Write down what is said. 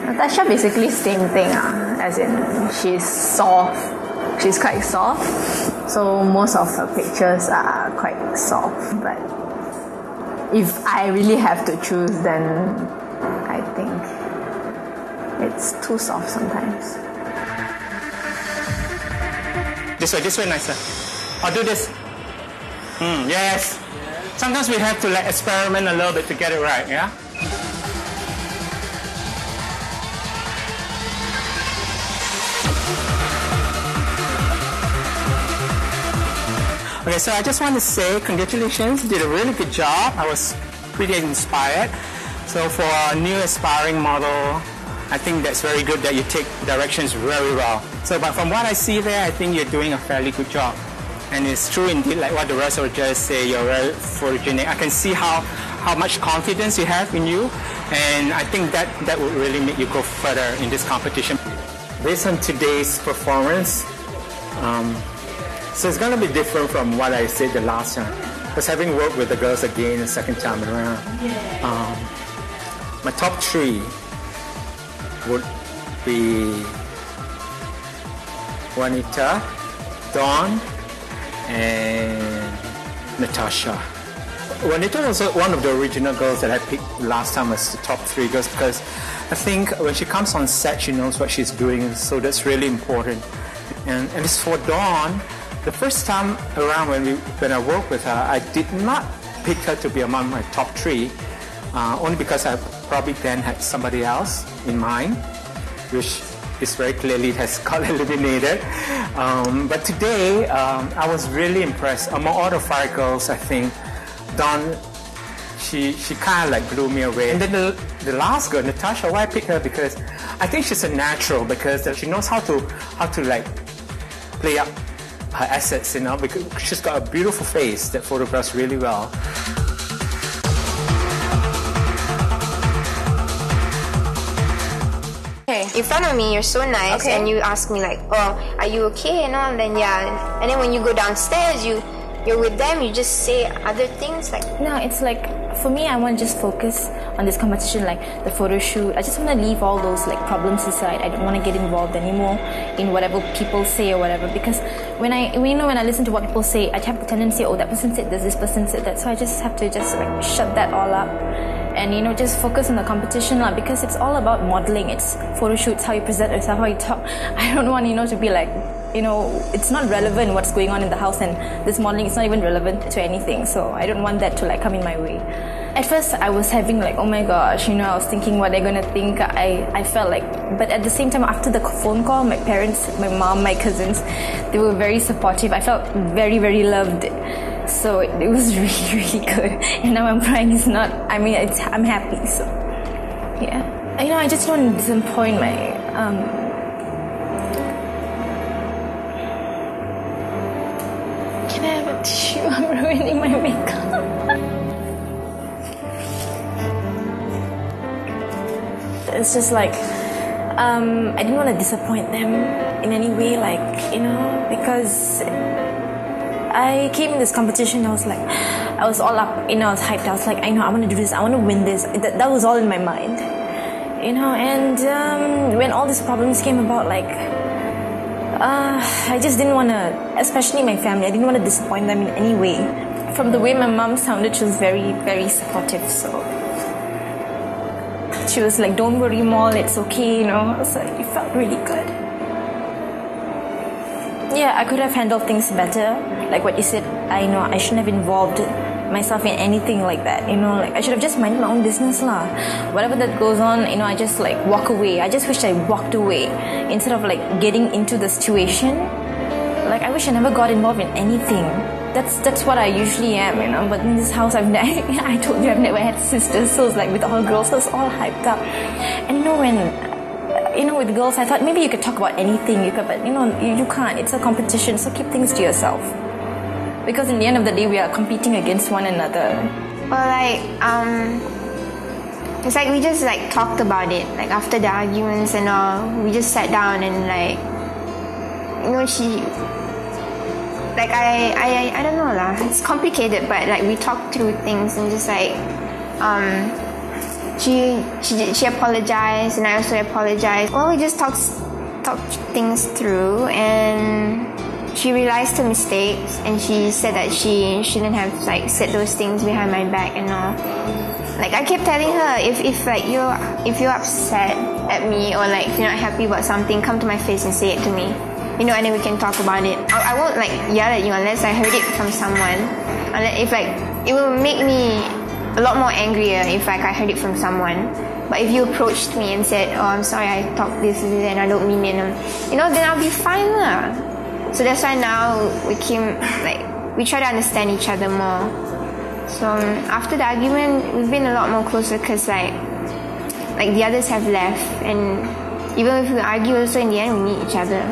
Natasha basically same thing, as in she's soft. She's quite soft, so most of her pictures are quite soft. But if I really have to choose, then I think it's too soft sometimes. This way nicer. Or do this. Yes. Sometimes we have to like experiment a little bit to get it right, yeah? Okay, so I just want to say congratulations, you did a really good job. I was pretty inspired. So for a new aspiring model, I think that's very good that you take directions very well. So but from what I see there, I think you're doing a fairly good job. And it's true indeed, like what the rest of the judges say, you're very photogenic. I can see how much confidence you have in you, and I think that would really make you go further in this competition. Based on today's performance, so it's going to be different from what I said the last time. Because having worked with the girls again the second time around, my top 3 would be Juanita, Dawn, and Natasha. Juanita was one of the original girls that I picked last time as the top 3 girls, because I think when she comes on set, she knows what she's doing, so that's really important. And as for Dawn, the first time around when I worked with her, I did not pick her to be among my top 3, only because I probably then had somebody else in mind, which is very clearly has got eliminated. But today, I was really impressed. Among all the 5 girls, I think Dawn, she kind of like blew me away. And then the last girl, Natasha, why I picked her? Because I think she's a natural, because she knows how to like play up her assets, you know, because she's got a beautiful face that photographs really well. In front of me, you're so nice, and you ask me like, "Oh, are you okay?" And all. And then and then when you go downstairs, you're with them. You just say other things like. No, it's like for me, I want to just focus on this competition, like the photo shoot. I just want to leave all those like problems aside. I don't want to get involved anymore in whatever people say or whatever, because when I listen to what people say, I have the tendency, oh, that person said this person said that, so I just have to like shut that all up. And just focus on the competition because it's all about modeling. It's photo shoots, how you present yourself, how you talk. I don't want to be like, it's not relevant what's going on in the house, and this modeling is not even relevant to anything. So I don't want that to like come in my way. At first I was having like, oh my gosh, I was thinking what they're gonna think. I felt like, but at the same time, after the phone call, my parents, my mom, my cousins, they were very supportive. I felt very, very loved. So it was really, really good. And now I'm crying. I'm happy. So yeah, I just don't want to disappoint my Can I have a tissue? I'm ruining my makeup. It's just like I didn't want to disappoint them in any way, because I came in this competition, I was all up, I was hyped. I was like, I want to do this, I want to win this. That was all in my mind, and when all these problems came about, I just didn't want to, especially my family, I didn't want to disappoint them in any way. From the way my mom sounded, she was very, very supportive, so she was like, don't worry, Mol, it's okay, So it felt really good. Yeah, I could have handled things better. Like what you said, I know I shouldn't have involved myself in anything like that. I should have just minded my own business lah. Whatever that goes on, I just walk away. I just wish I walked away instead of getting into the situation. I wish I never got involved in anything. That's what I usually am, But in this house, I told you I've never had sisters, so it's with all girls, so it's all hyped up. And with girls, I thought maybe you could talk about anything, but you can't. It's a competition, so keep things to yourself. Because in the end of the day, we are competing against one another. Well, it's we just talked about it, after the arguments and all. We just sat down and she. I don't know lah. It's complicated, but we talked through things and just she apologized, and I also apologized. Well, we just talked things through, and she realized her mistakes, and she said that she shouldn't have like said those things behind my back and all. Like, I kept telling her, if you're upset at me, or like if you're not happy about something, come to my face and say it to me, and then we can talk about it. I won't like yell at you unless I heard it from someone. If like, it will make me a lot more angrier if like I heard it from someone. But if you approached me and said, oh, I'm sorry, I talked this and I don't mean it, then I'll be fine lah. So that's why now we try to understand each other more. So after the argument, we've been a lot more closer, because like the others have left, and even if we argue, also in the end we need each other.